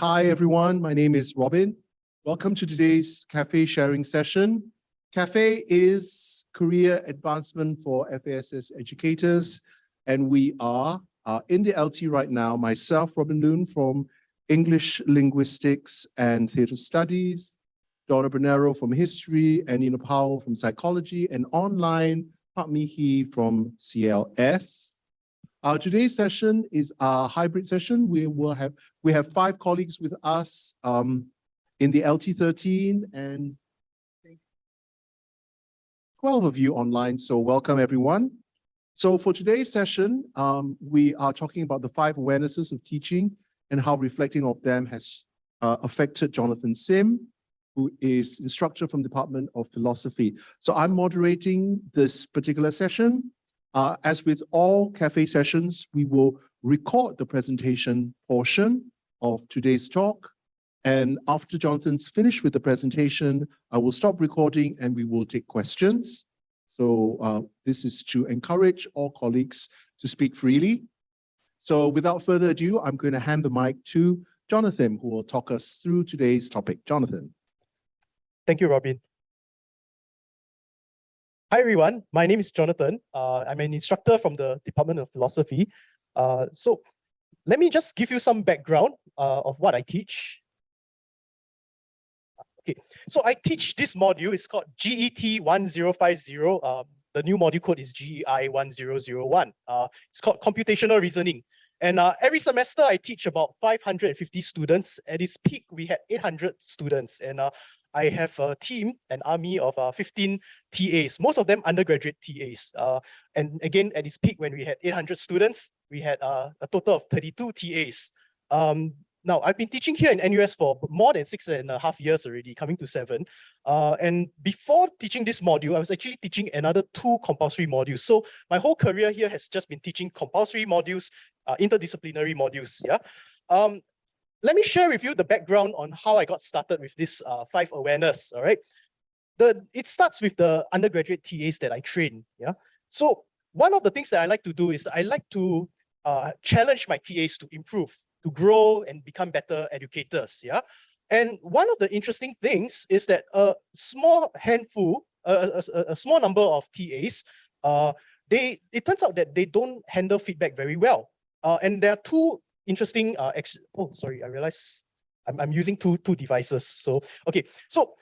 Hi, everyone. My name is Robin. Welcome to today's cafe sharing session. Cafe is career advancement for FASS educators, and we are in the LT right now. Myself, Robin Loon from English Linguistics and Theatre Studies, Donna Bernero from History, and Nina Powell from Psychology, and online, Pak Mihi from CLS. Today's session is a hybrid session. We have 5 colleagues with us in the LT13 and 12 of you online. So welcome everyone. So for today's session, we are talking about the 5 awarenesses of teaching and how reflecting of them has affected Jonathan Sim, who is instructor from the Department of Philosophy. So I'm moderating this particular session. As with all cafe sessions, we will record the presentation portion of today's talk. And after Jonathan's finished with the presentation, I will stop recording and we will take questions. So this is to encourage all colleagues to speak freely. So without further ado, I'm going to hand the mic to Jonathan, who will talk us through today's topic. Jonathan. Thank you, Robin. Hi, everyone. My name is Jonathan. I'm an instructor from the Department of Philosophy. So let me just give you some background of what I teach. Okay, so I teach this module. It's called GET 1050. The new module code is GEI 1001. It's called computational reasoning. And every semester, I teach about 550 students. At its peak, we had 800 students. And I have a team, an army of 15 TAs, most of them undergraduate TAs. And again, at its peak, when we had 800 students, we had a total of 32 TAs. Now, I've been teaching here in NUS for more than 6.5 years already, coming to 7. And before teaching this module, I was actually teaching another 2 compulsory modules. So my whole career here has just been teaching compulsory modules, interdisciplinary modules. Yeah. Let me share with you the background on how I got started with this 5 awareness. All right. It starts with the undergraduate TAs that I train. Yeah. So one of the things that I like to do is I like to challenge my TAs to improve, to grow and become better educators. Yeah. And one of the interesting things is that a small handful, a small number of TAs, it turns out that they don't handle feedback very well. And there are 2 interesting oh, sorry, I realized I'm using two devices. So okay, so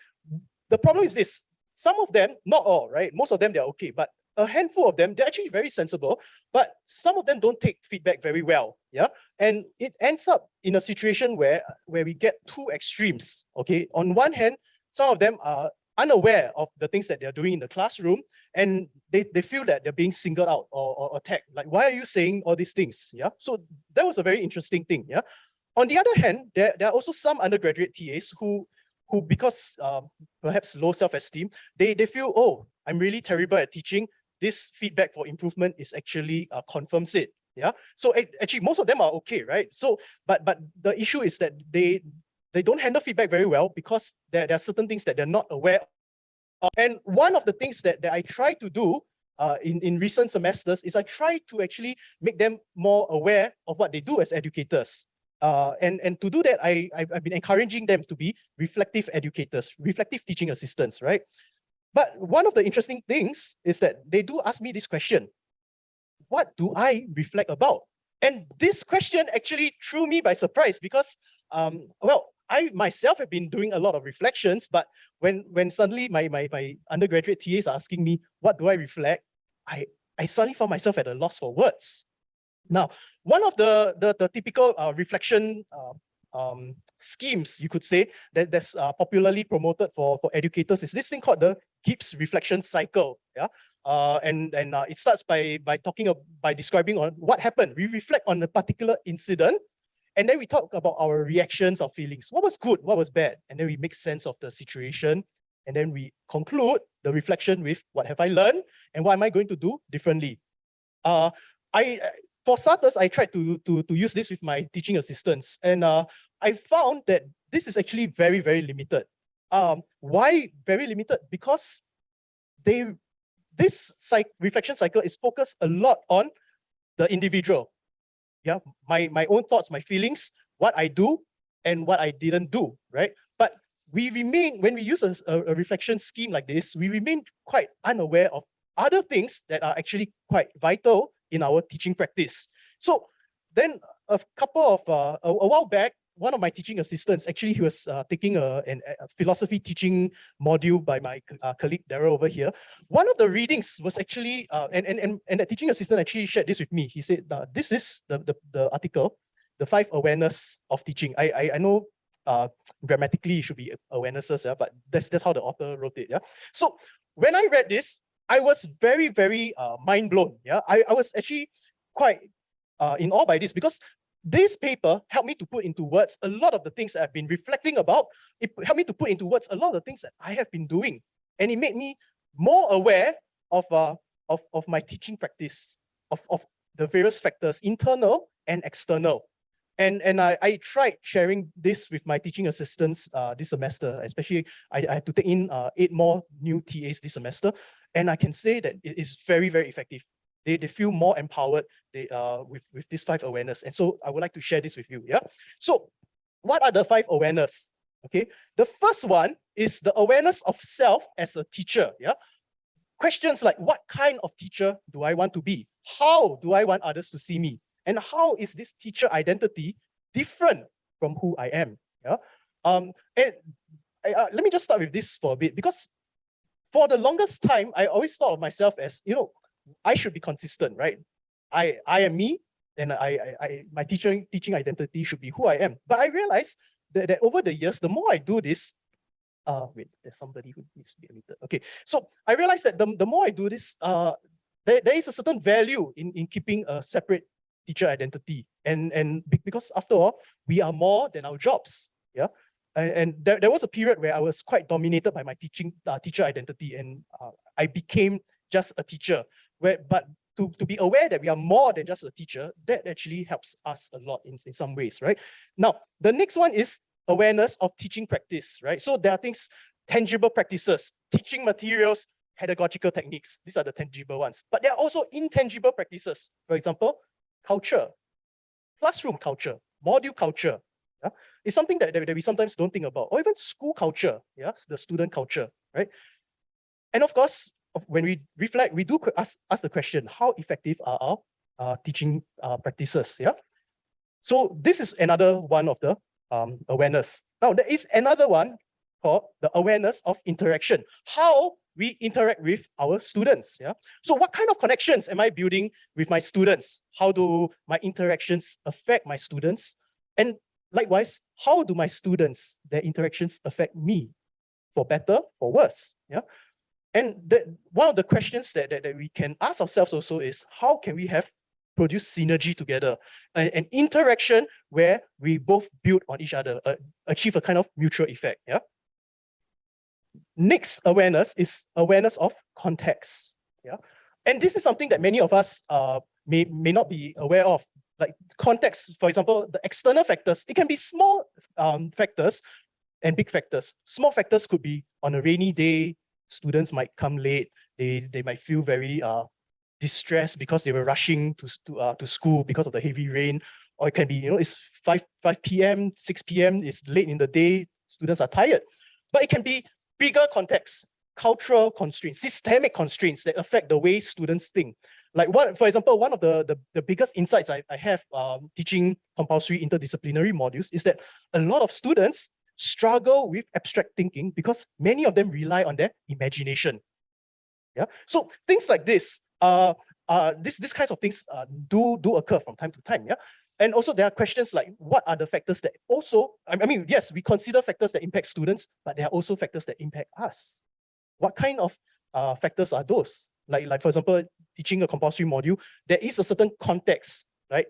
the problem is this: some of them, not all, right? Most of them they're okay, but a handful of them, they're actually very sensible, but some of them don't take feedback very well. Yeah, and it ends up in a situation where we get 2 extremes. Okay, on one hand, some of them are unaware of the things that they're doing in the classroom, and they feel that they're being singled out or attacked. Like, why are you saying all these things? Yeah. So that was a very interesting thing. Yeah. On the other hand, there are also some undergraduate TAs who because perhaps low self-esteem, they feel, oh, I'm really terrible at teaching. This feedback for improvement is actually confirms it. Yeah. So actually, most of them are okay, right? So, but the issue is that they don't handle feedback very well because there are certain things that they're not aware of. And one of the things that I try to do in recent semesters is I try to actually make them more aware of what they do as educators. And to do that, I've been encouraging them to be reflective educators, reflective teaching assistants, right? But one of the interesting things is that they do ask me this question: what do I reflect about? And this question actually threw me by surprise because, well, I myself have been doing a lot of reflections, but when suddenly my undergraduate TAs are asking me, what do I reflect? I suddenly found myself at a loss for words. Now, one of the typical reflection schemes, you could say, that's popularly promoted for educators is this thing called the Gibbs reflection cycle. Yeah. And it starts by describing on what happened. We reflect on a particular incident, and then we talk about our reactions or feelings. What was good? What was bad? And then we make sense of the situation. And then we conclude the reflection with what have I learned and what am I going to do differently? For starters, I tried to use this with my teaching assistants. And I found that this is actually very, very limited. Why very limited? Because this reflection cycle is focused a lot on the individual. Yeah, my own thoughts, my feelings, what I do, and what I didn't do, right? But we remain, when we use a reflection scheme like this, we remain quite unaware of other things that are actually quite vital in our teaching practice. So then a while back, one of my teaching assistants, actually he was taking a philosophy teaching module by my colleague Daryl over here. One of the readings was actually, and the teaching assistant actually shared this with me. He said, this is the article, the 5 awareness of teaching. I know grammatically it should be awarenesses, yeah, but that's how the author wrote it. Yeah. So when I read this, I was very, very mind blown. Yeah. I was actually quite in awe by this, because this paper helped me to put into words a lot of the things that I've been reflecting about. It helped me to put into words a lot of the things that I have been doing. And it made me more aware of my teaching practice, of the various factors, internal and external. And I tried sharing this with my teaching assistants this semester, especially I had to take in 8 more new TAs this semester. And I can say that it is very, very effective. They feel more empowered with this 5 awareness. And so I would like to share this with you. Yeah. So what are the 5 awareness? Okay. The first one is the awareness of self as a teacher. Yeah. Questions like, what kind of teacher do I want to be? How do I want others to see me? And how is this teacher identity different from who I am? Yeah. Let me just start with this for a bit, because for the longest time, I always thought of myself as, I should be consistent, right? I am me, and my teaching identity should be who I am. But I realized that over the years, the more I do this, wait, there's somebody who needs to be admitted. Okay, so I realized that the more I do this, there is a certain value in keeping a separate teacher identity, and because after all, we are more than our jobs. Yeah. And there was a period where I was quite dominated by my teacher identity, and I became just a teacher. But to be aware that we are more than just a teacher, that actually helps us a lot in some ways, right? Now, the next one is awareness of teaching practice, right? So there are things, tangible practices, teaching materials, pedagogical techniques. These are the tangible ones. But there are also intangible practices. For example, culture, classroom culture, module culture. Yeah? It's something that we sometimes don't think about, or even school culture, yeah, the student culture, right? And of course, when we reflect, we do ask the question, how effective are our teaching practices? Yeah. So this is another one of the awareness. Now, there is another one called the awareness of interaction. How we interact with our students. Yeah. So what kind of connections am I building with my students? How do my interactions affect my students? And likewise, how do my students, their interactions affect me, for better or worse? Yeah. And one of the questions that we can ask ourselves also is, how can we produce synergy together, an interaction where we both build on each other, achieve a kind of mutual effect. Yeah. Next awareness is awareness of context. Yeah. And this is something that many of us may not be aware of. Like context, for example, the external factors, it can be small factors and big factors. Small factors could be on a rainy day, students might come late, they might feel very distressed because they were rushing to school because of the heavy rain. Or it can be, it's 5 p.m., 6 p.m., it's late in the day, students are tired. But it can be bigger context, cultural constraints, systemic constraints that affect the way students think. Like for example, one of the biggest insights I have teaching compulsory interdisciplinary modules is that a lot of students struggle with abstract thinking because many of them rely on their imagination. Yeah. So things like this, these kinds of things do occur from time to time. Yeah. And also there are questions like, what are the factors that also, I mean, yes, we consider factors that impact students, but there are also factors that impact us. What kind of factors are those? Like for example, teaching a compulsory module, there is a certain context, right?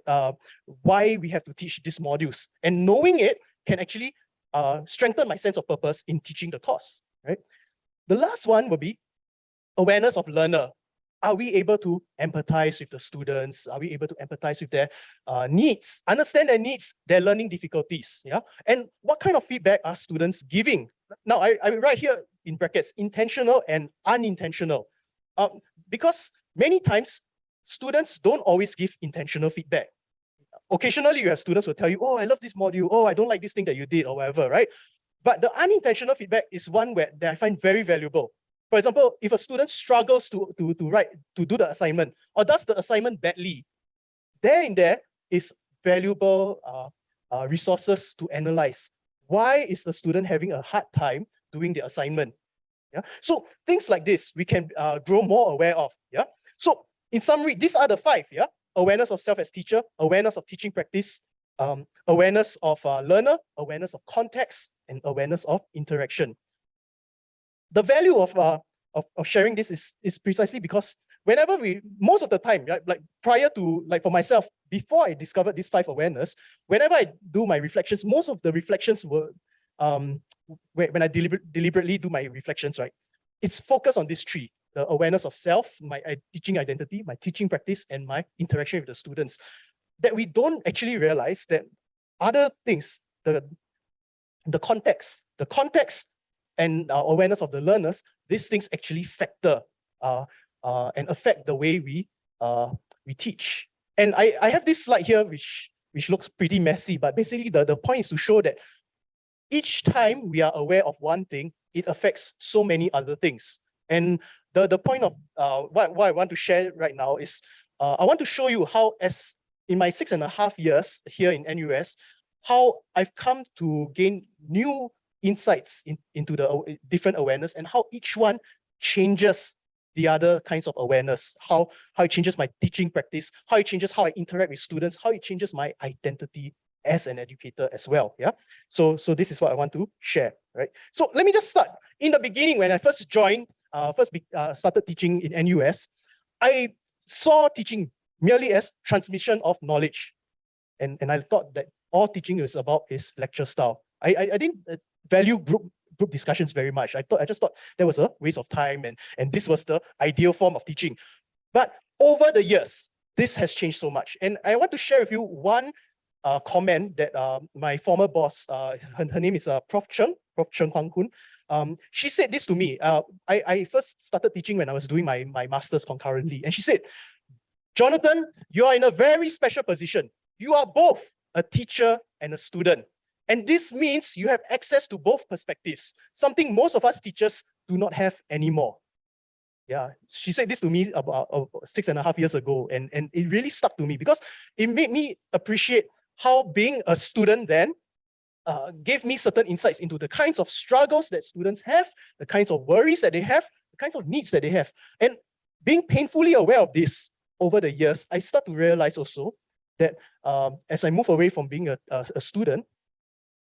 Why we have to teach these modules, and knowing it can actually strengthen my sense of purpose in teaching the course, right? The last one will be awareness of learner. Are we able to empathize with the students? Are we able to empathize with their needs, understand their needs, their learning difficulties? Yeah. And what kind of feedback are students giving? Now, I write here in brackets, intentional and unintentional, because many times students don't always give intentional feedback. occasionally you have students who tell you, oh, I love this module, oh, I don't like this thing that you did, or whatever, right? But the unintentional feedback is one that I find very valuable. For example, if a student struggles to do the assignment or does the assignment badly, there is valuable resources to analyze. Why is the student having a hard time doing the assignment? Yeah. So things like this we can grow more aware of. Yeah. So in summary, these are the 5. Yeah. Awareness of self as teacher, awareness of teaching practice, awareness of learner, awareness of context, and awareness of interaction. The value of sharing this is precisely because whenever most of the time, right, like prior to, like for myself, before I discovered these 5 awareness, whenever I do my reflections, most of the reflections were, when I deliberately do my reflections, right, it's focused on these 3, the awareness of self, my teaching identity, my teaching practice, and my interaction with the students, that we don't actually realize that other things, the context and awareness of the learners, these things actually factor and affect the way we teach. And I have this slide here which looks pretty messy, but basically the point is to show that each time we are aware of one thing, it affects so many other things. And the point of what I want to share right now is I want to show you how, as in my 6.5 years here in NUS, how I've come to gain new insights into the different awareness and how each one changes the other kinds of awareness, how it changes my teaching practice, how it changes how I interact with students, how it changes my identity as an educator as well. Yeah. So this is what I want to share, right? So let me just start. In the beginning, when I first joined, started teaching in NUS, I saw teaching merely as transmission of knowledge. And I thought that all teaching is about is lecture style. I didn't value group discussions very much. I just thought that was a waste of time, and this was the ideal form of teaching. But over the years, this has changed so much. And I want to share with you one comment that my former boss, her name is Prof. Cheng Huang Kun. She said this to me. I first started teaching when I was doing my master's concurrently. And she said, Jonathan, you are in a very special position. You are both a teacher and a student. And this means you have access to both perspectives, something most of us teachers do not have anymore. Yeah, she said this to me about 6.5 years ago, and it really stuck to me because it made me appreciate how being a student then gave me certain insights into the kinds of struggles that students have, the kinds of worries that they have, the kinds of needs that they have. And being painfully aware of this over the years, I start to realize also that as I move away from being a student,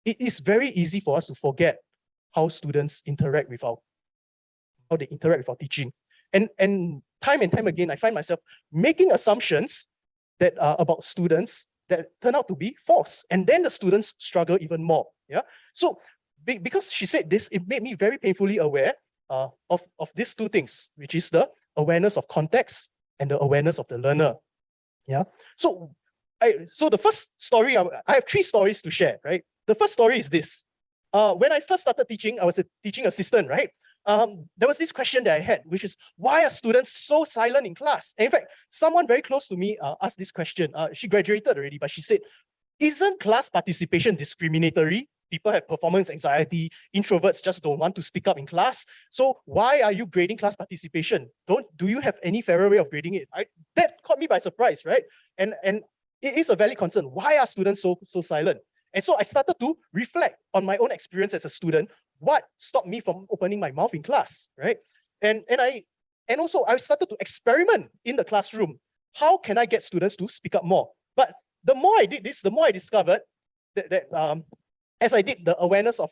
it is very easy for us to forget how students interact with how they interact with our teaching. And time again, I find myself making assumptions that about students that turn out to be false. And then the students struggle even more. Yeah. So because she said this, it made me very painfully aware of these 2 things, which is the awareness of context and the awareness of the learner. Yeah. So the first story, I have 3 stories to share, right? The first story is this. When I first started teaching, I was a teaching assistant, right? There was this question that I had, which is, why are students so silent in class? And in fact, someone very close to me asked this question. She graduated already, but she said, isn't class participation discriminatory? People have performance anxiety. Introverts just don't want to speak up in class. So why are you grading class participation? Do you have any fairer way of grading it? That caught me by surprise, right? And it is a valid concern. Why are students so silent? And so I started to reflect on my own experience as a student. What stopped me from opening my mouth in class, right? And also I started to experiment in the classroom. How can I get students to speak up more? But the more I did this, the more I discovered that as I did the awareness of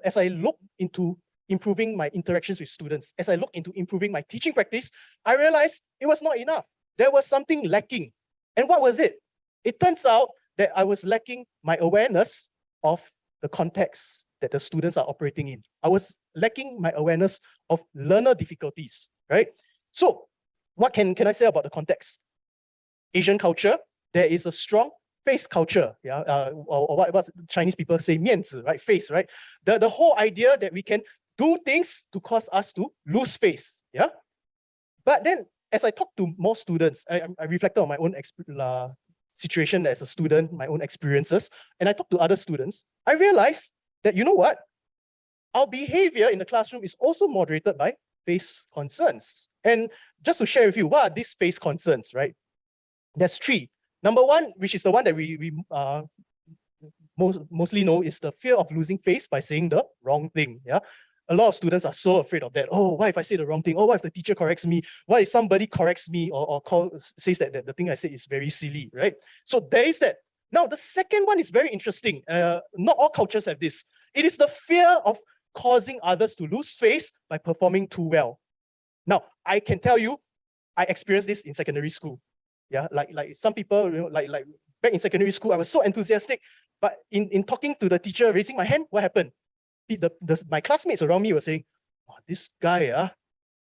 as I looked into improving my interactions with students, as I looked into improving my teaching practice, I realized it was not enough. There was something lacking. And what was it? It turns out that I was lacking my awareness of the context that the students are operating in. I was lacking my awareness of learner difficulties, right? So what can I say about the context? Asian culture, there is a strong face culture, yeah, or what Chinese people say, 面子, right? Face, right? The whole idea that we can do things to cause us to lose face, yeah? But then, as I talk to more students, I reflected on my own situation as a student, my own experiences, and I talk to other students, I realized that, you know what? Our behavior in the classroom is also moderated by face concerns. And just to share with you, what are these face concerns, right? There's three. Number one, which is the one that we mostly know, is the fear of losing face by saying the wrong thing. Yeah, a lot of students are so afraid of that. Oh, what if I say the wrong thing? Oh, what if the teacher corrects me? What if somebody corrects me or says that the thing I said is very silly, right? So there is that. Now, the second one is very interesting. Not all cultures have this. It is the fear of causing others to lose face by performing too well. Now, I can tell you, I experienced this in secondary school. Yeah, like some people, you know, like back in secondary school, I was so enthusiastic, but in talking to the teacher, raising my hand, what happened? My classmates around me were saying, oh, this guy,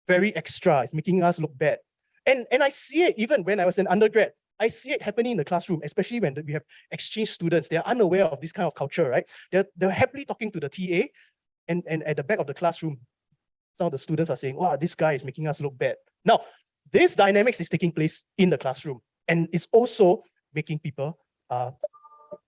very extra, is making us look bad. And I see it even when I was an undergrad. I see it happening in the classroom, especially when we have exchange students. They're unaware of this kind of culture, right? They're happily talking to the TA, and at the back of the classroom, some of the students are saying, wow, this guy is making us look bad. Now, this dynamics is taking place in the classroom, and it's also making people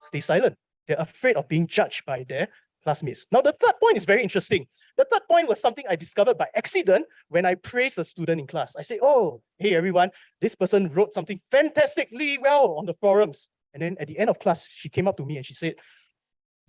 stay silent. They're afraid of being judged by their classmates. Now, the third point is very interesting. The third point was something I discovered by accident when I praised a student in class. I say, oh, hey, everyone, this person wrote something fantastically well on the forums. And then at the end of class, she came up to me and she said,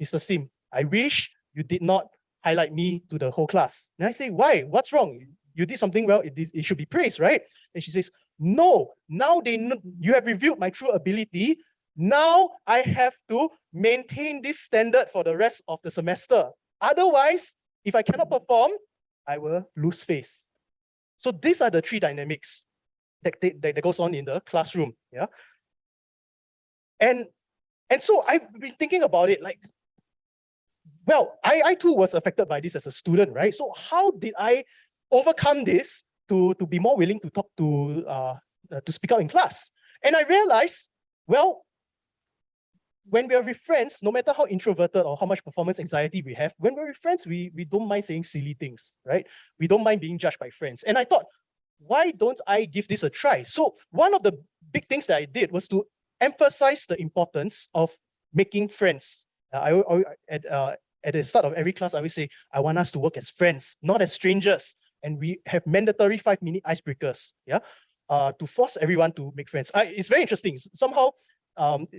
Mr. Sim, I wish you did not highlight me to the whole class. And I say, why? What's wrong? You did something well, it should be praised, right? And she says, no, now you have revealed my true ability. Now I have to maintain this standard for the rest of the semester. Otherwise, if I cannot perform, I will lose face. So these are the three dynamics that goes on in the classroom. Yeah. And so I've been thinking about it, like, well, I too was affected by this as a student, right? So how did I overcome this to be more willing to talk to speak out in class? And I realized, well, when we are with friends, no matter how introverted or how much performance anxiety we have, when we're with friends, we don't mind saying silly things, right? We don't mind being judged by friends. And I thought, why don't I give this a try? So one of the big things that I did was to emphasize the importance of making friends. At the start of every class, I always say, I want us to work as friends, not as strangers. And we have mandatory 5-minute icebreakers, yeah, to force everyone to make friends. It's very interesting. Somehow,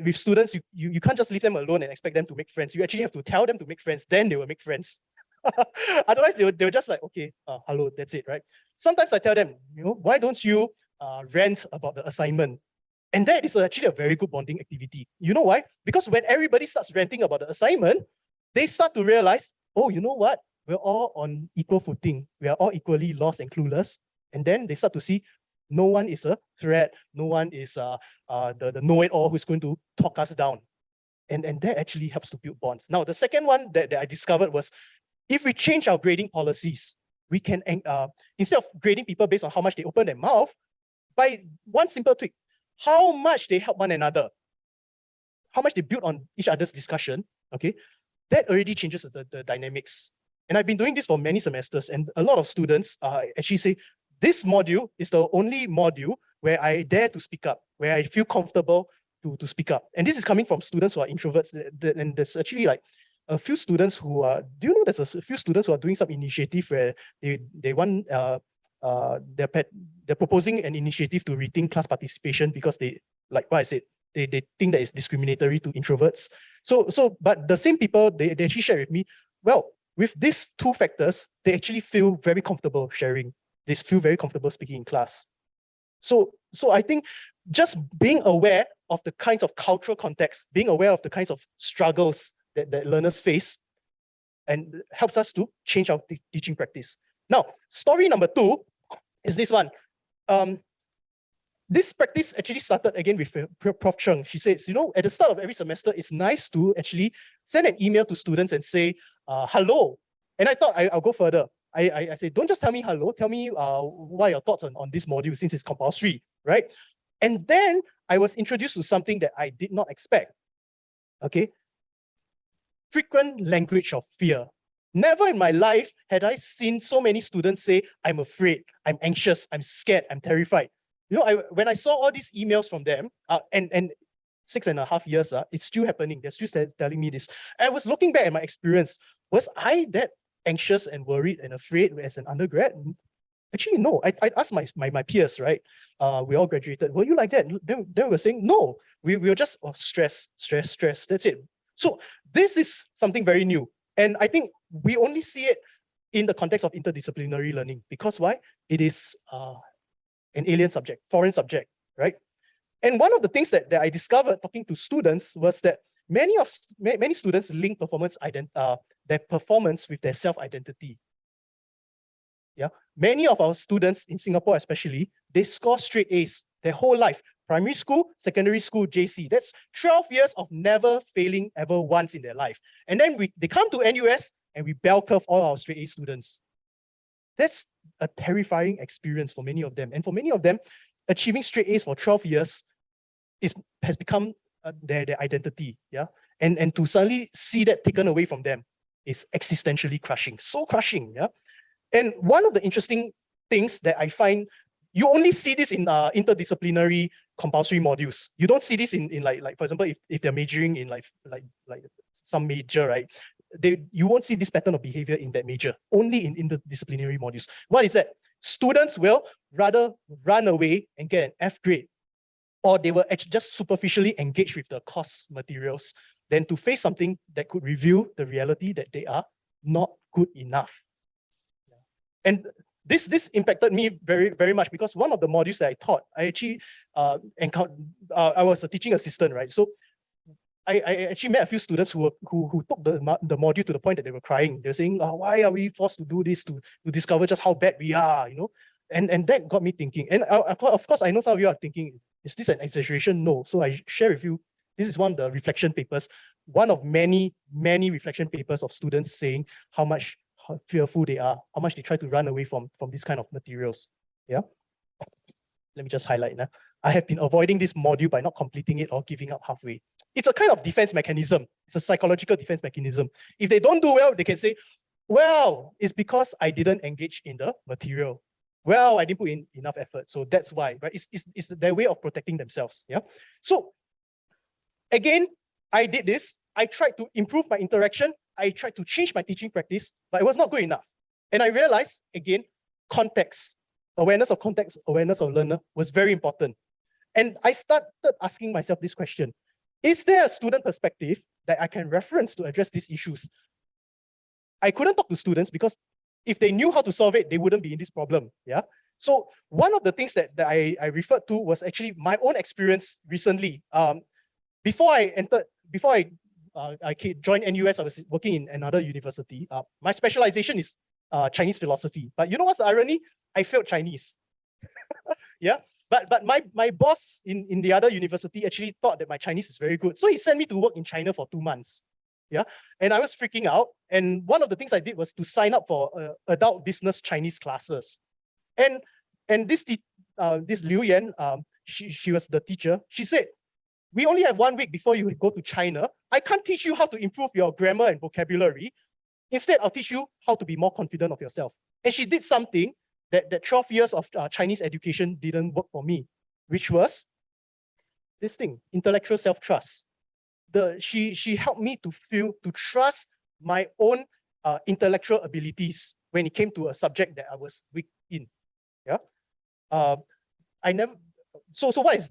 with students, you can't just leave them alone and expect them to make friends. You actually have to tell them to make friends, then they will make friends. Otherwise, they were just like, okay, hello, that's it, right? Sometimes I tell them, you know, why don't you rant about the assignment? And that is actually a very good bonding activity. You know why? Because when everybody starts ranting about the assignment, they start to realize, oh, you know what? We're all on equal footing. We are all equally lost and clueless. And then they start to see no one is a threat. No one is the know-it-all who's going to talk us down. And that actually helps to build bonds. Now, the second one that I discovered was, if we change our grading policies, we can, instead of grading people based on how much they open their mouth, by one simple tweak, how much they help one another, how much they build on each other's discussion, okay, that already changes the dynamics. And I've been doing this for many semesters, and a lot of students actually say, this module is the only module where I dare to speak up, where I feel comfortable to speak up. And this is coming from students who are introverts, and there's actually like a few students who are, do you know there's a few students who are doing some initiative where they want, they're proposing an initiative to rethink class participation because they, like what I said, they think that it's discriminatory to introverts. But the same people, they actually share with me, well, with these two factors, they actually feel very comfortable sharing. They feel very comfortable speaking in class. So I think just being aware of the kinds of cultural context, being aware of the kinds of struggles that learners face, and helps us to change our teaching practice. Now, story number 2 is this one. This practice actually started again with Prof. Cheng. She says, you know, at the start of every semester, it's nice to actually send an email to students and say, hello. And I thought I'll go further. I said, don't just tell me hello, tell me what are your thoughts on this module since it's compulsory, right? And then I was introduced to something that I did not expect, okay? Frequent language of fear. Never in my life had I seen so many students say, I'm afraid, I'm anxious, I'm scared, I'm terrified. You know, when I saw all these emails from them, and 6.5 years, it's still happening. They're still telling me this. I was looking back at my experience. Was I that anxious and worried and afraid as an undergrad? Actually, no. I asked my peers, right? We all graduated. Were you like that? They were saying, no, we were just stress. That's it. So this is something very new. And I think we only see it in the context of interdisciplinary learning. Because why? It is an alien subject, foreign subject, right? And one of the things that I discovered talking to students was that many students link their performance with their self-identity. Yeah, many of our students in Singapore especially, they score straight A's their whole life. Primary school, secondary school, JC. That's 12 years of never failing ever once in their life. And then they come to NUS and we bell curve all our straight A students. That's a terrifying experience for many of them. And for many of them, achieving straight A's for 12 years has become their identity. Yeah, and to suddenly see that taken away from them is existentially crushing. So crushing. Yeah. And one of the interesting things that I find, you only see this in interdisciplinary compulsory modules. You don't see this in like for example, if they're majoring in like some major, right? You won't see this pattern of behavior in that major, only in interdisciplinary modules. What is that? Students will rather run away and get an F grade, or they will actually just superficially engage with the course materials than to face something that could reveal the reality that they are not good enough. And this impacted me very, very much, because one of the modules that I taught, I actually encountered, I was a teaching assistant, right? So I actually met a few students who took the module to the point that they were crying. They're saying, why are we forced to do this to discover just how bad we are, you know? And that got me thinking. And of course, I know some of you are thinking, is this an exaggeration? No. So I share with you, this is one of the reflection papers, one of many, many reflection papers of students saying how fearful they are, how much they try to run away from these kind of materials. Yeah. Let me just highlight now. I have been avoiding this module by not completing it or giving up halfway. It's a kind of defense mechanism. It's a psychological defense mechanism. If they don't do well, they can say, well, it's because I didn't engage in the material. Well, I didn't put in enough effort. So that's why, right? It's their way of protecting themselves. Yeah. So again, I did this. I tried to improve my interaction. I tried to change my teaching practice, but it was not good enough. And I realized, again, context, awareness of context, awareness of learner was very important. And I started asking myself this question: is there a student perspective that I can reference to address these issues? I couldn't talk to students because if they knew how to solve it, they wouldn't be in this problem. Yeah. So one of the things that I referred to was actually my own experience recently. Before I joined NUS, I was working in another university. My specialization is Chinese philosophy. But you know what's the irony? I failed Chinese. Yeah. But my boss in the other university actually thought that my Chinese is very good. So he sent me to work in China for 2 months. Yeah. And I was freaking out. And one of the things I did was to sign up for adult business Chinese classes. And this Liu Yan, she was the teacher. She said, we only have 1 week before you go to China. I can't teach you how to improve your grammar and vocabulary. Instead, I'll teach you how to be more confident of yourself. And she did something that 12 years of Chinese education didn't work for me, which was this thing, intellectual self-trust. She helped me to trust my own intellectual abilities when it came to a subject that I was weak in. Yeah. So what is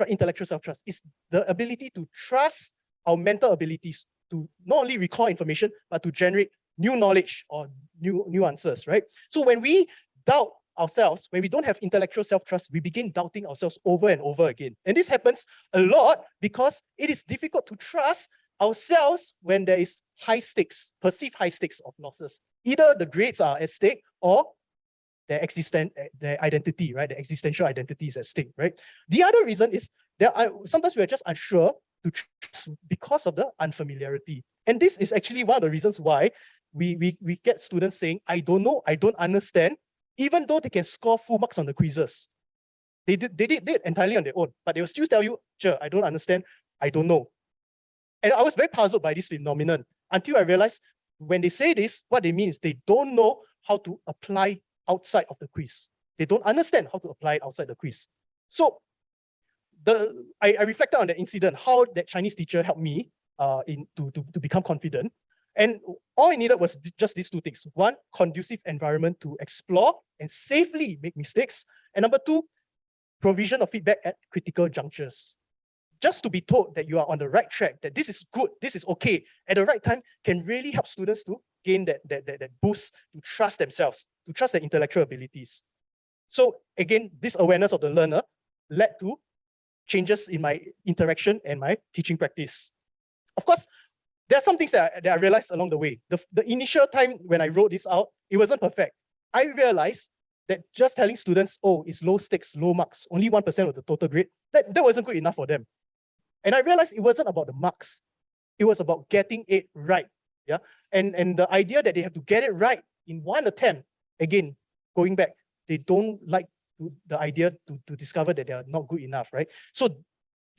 intellectual self-trust? It's the ability to trust our mental abilities to not only recall information, but to generate new knowledge or new answers, right? So when we doubt ourselves, when we don't have intellectual self-trust, we begin doubting ourselves over and over again. And this happens a lot because it is difficult to trust ourselves when there is perceived high stakes of losses. Either the grades are at stake or their identity, right? The existential identity is at stake, right? The other reason is sometimes we are just unsure to trust because of the unfamiliarity. And this is actually one of the reasons why we get students saying, I don't know, I don't understand, even though they can score full marks on the quizzes. They did it entirely on their own, but they will still tell you, sure, I don't understand, I don't know. And I was very puzzled by this phenomenon until I realized when they say this, what they mean is they don't know how to apply outside of the quiz. They don't understand how to apply it outside the quiz. So I reflected on the incident, how that Chinese teacher helped me to become confident. And all I needed was just these two things. One, conducive environment to explore and safely make mistakes. And number two, provision of feedback at critical junctures. Just to be told that you are on the right track, that this is good, this is okay, at the right time can really help students to gain that boost, to trust themselves, to trust their intellectual abilities. So again, this awareness of the learner led to changes in my interaction and my teaching practice. Of course, there are some things that I realized along the way. The initial time when I wrote this out, it wasn't perfect. I realized that just telling students, oh, it's low stakes, low marks, only 1% of the total grade, that wasn't good enough for them. And I realized it wasn't about the marks. It was about getting it right. Yeah. And the idea that they have to get it right in one attempt, again, going back, they don't like the idea to discover that they are not good enough, right? So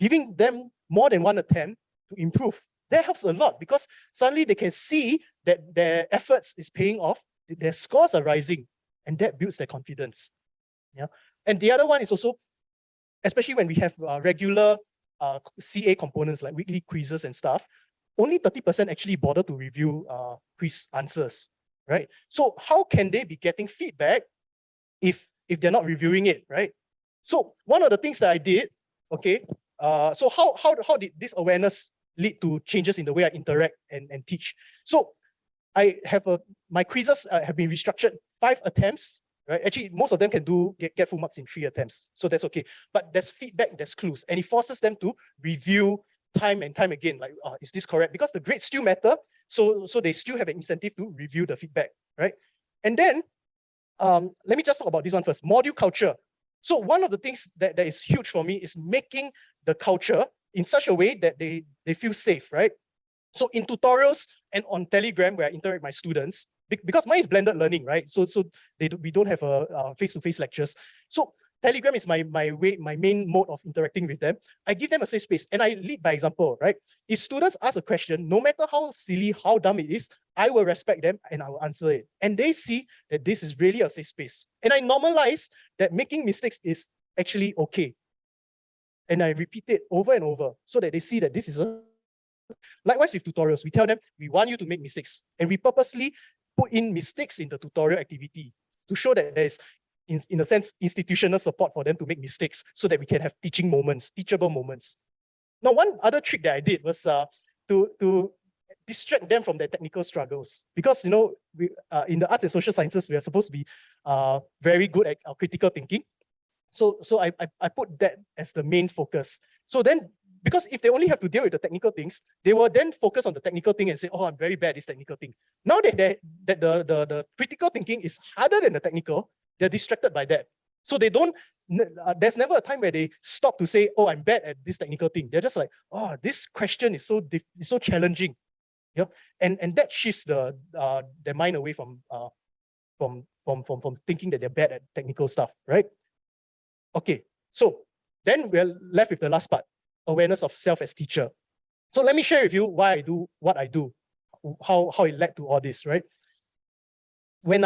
giving them more than one attempt to improve, that helps a lot, because suddenly they can see that their efforts is paying off, their scores are rising, and that builds their confidence. Yeah. And the other one is also, especially when we have regular CA components like weekly quizzes and stuff, only 30% actually bother to review quiz answers, right? So how can they be getting feedback if they're not reviewing it, right? So one of the things that I did, okay, so how did this awareness lead to changes in the way I interact and teach? So I have my quizzes have been restructured 5 attempts, right? Actually, most of them can get full marks in 3 attempts, so that's okay. But there's feedback, there's clues, and it forces them to review time and time again, like, is this correct? Because the grades still matter, so they still have an incentive to review the feedback, right? And then, let me just talk about this one first, module culture. So one of the things that is huge for me is making the culture in such a way that they feel safe, right? So in tutorials and on Telegram, where I interact with my students, because mine is blended learning, right? So we don't have a face-to-face lectures. So Telegram is my main mode of interacting with them. I give them a safe space and I lead by example, right? If students ask a question, no matter how silly, how dumb it is, I will respect them and I will answer it. And they see that this is really a safe space. And I normalize that making mistakes is actually okay. And I repeat it over and over so that they see that this is a... Likewise with tutorials, we tell them, we want you to make mistakes. And we purposely put in mistakes in the tutorial activity to show that there is, in a sense, institutional support for them to make mistakes so that we can have teaching moments, teachable moments. Now, one other trick that I did was to distract them from their technical struggles. Because, you know, in the arts and social sciences, we are supposed to be very good at our critical thinking. So I put that as the main focus. So then, because if they only have to deal with the technical things, they will then focus on the technical thing and say, oh, I'm very bad at this technical thing. Now that the critical thinking is harder than the technical, they're distracted by that. So they don't, there's never a time where they stop to say, oh, I'm bad at this technical thing. They're just like, oh, this question is so challenging. Yeah? And that shifts their mind away from thinking that they're bad at technical stuff, right? Okay, so then we're left with the last part, awareness of self as teacher. So let me share with you why I do what I do, how it led to all this, right? When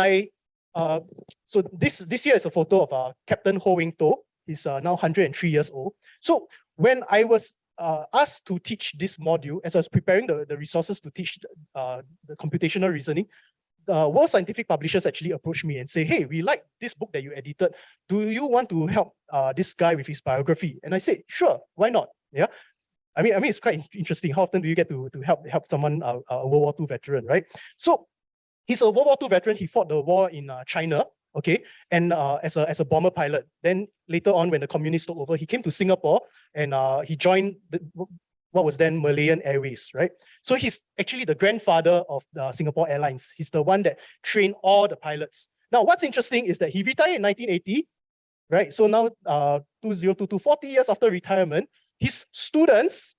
so this year is a photo of Captain Ho Wing To. He's now 103 years old. So when I was asked to teach this module, as I was preparing the resources to teach the computational reasoning, World Scientific Publishers actually approached me and say, hey, we like this book that you edited. Do you want to help this guy with his biography? And I said, sure, why not? Yeah. I mean, it's quite interesting. How often do you get to help someone, a World War II veteran, right? So he's a World War II veteran. He fought the war in China, okay, and as a bomber pilot. Then later on, when the communists took over, he came to Singapore and he joined what was then Malayan Airways, right? So he's actually the grandfather of the Singapore Airlines. He's the one that trained all the pilots. Now, what's interesting is that he retired in 1980, right? So now 2022, 40 years after retirement, his students,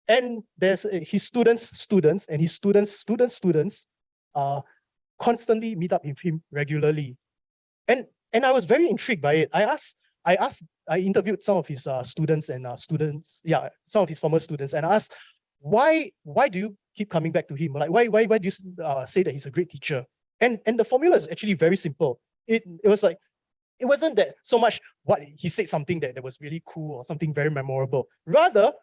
and there's his students, and his students constantly meet up with him regularly. And I was very intrigued by it. I interviewed some of his students and some of his former students, and I asked, why do you keep coming back to him? Like, why do you say that he's a great teacher? And the formula is actually very simple. It was like, it wasn't that so much what he said something that was really cool or something very memorable. Rather,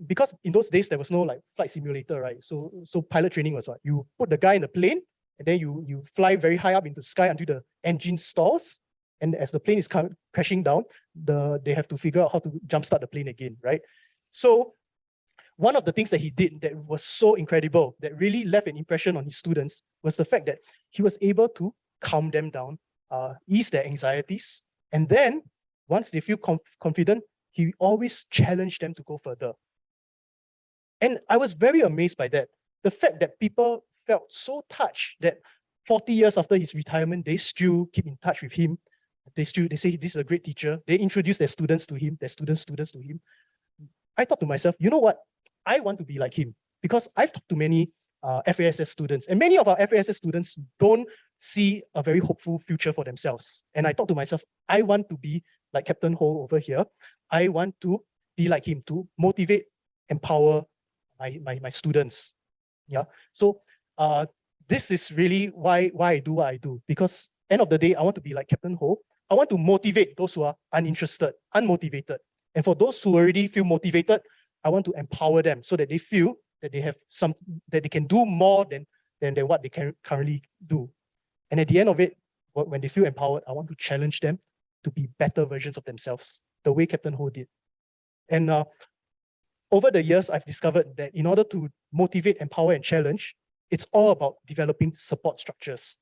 because in those days there was no like flight simulator, right? So pilot training was what? You put the guy in the plane, and then you fly very high up into the sky until the engine stalls. And as the plane is crashing down, they have to figure out how to jumpstart the plane again, right? So one of the things that he did that was so incredible, that really left an impression on his students, was the fact that he was able to calm them down, ease their anxieties. And then once they feel confident, he always challenged them to go further. And I was very amazed by that. The fact that people felt so touched that 40 years after his retirement, they still keep in touch with him. They say this is a great teacher. They introduce their students to him, their students to him. I thought to myself, you know what? I want to be like him, because I've talked to many FASS students, and many of our FASS students don't see a very hopeful future for themselves. And I thought to myself, I want to be like Captain Ho over here. I want to be like him, to motivate, empower my students. Yeah. So this is really why I do what I do, because end of the day, I want to be like Captain Ho. I want to motivate those who are uninterested, unmotivated. And for those who already feel motivated, I want to empower them so that they feel that they have that they can do more than what they can currently do. And at the end of it, when they feel empowered, I want to challenge them to be better versions of themselves, the way Captain Ho did. And over the years, I've discovered that in order to motivate, empower, and challenge, it's all about developing support structures,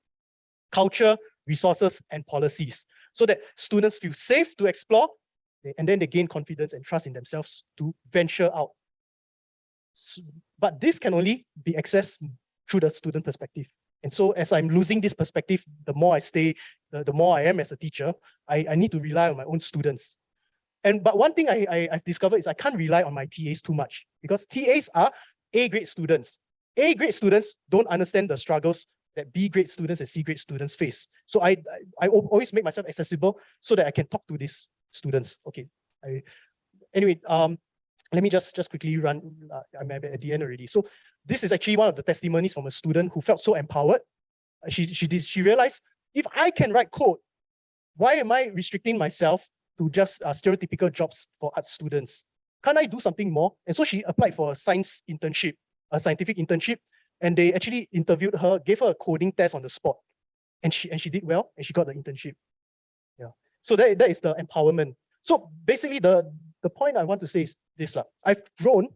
culture, resources, and policies, so that students feel safe to explore, and then they gain confidence and trust in themselves to venture out. But this can only be accessed through the student perspective. And so as I'm losing this perspective, the more I stay, the more I am as a teacher, I need to rely on my own students. But one thing I've discovered is I can't rely on my TAs too much, because TAs are A-grade students. A-grade students don't understand the struggles that B-grade students and C-grade students face. So I always make myself accessible so that I can talk to these students. Okay. Anyway, let me just quickly run. I'm at the end already. So this is actually one of the testimonies from a student who felt so empowered. She realized, if I can write code, why am I restricting myself to just stereotypical jobs for art students? Can't I do something more? And so she applied for a science internship, a scientific internship, and they actually interviewed her, gave her a coding test on the spot, and she did well, and she got the internship. Yeah. So that is the empowerment. So basically, the point I want to say is this: I've grown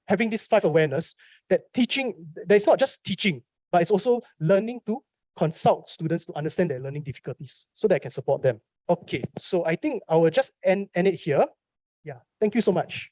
having this 5 awareness that teaching, there's not just teaching, but it's also learning to consult students to understand their learning difficulties so that I can support them. Okay, so I think I will just end it here. Yeah, thank you so much.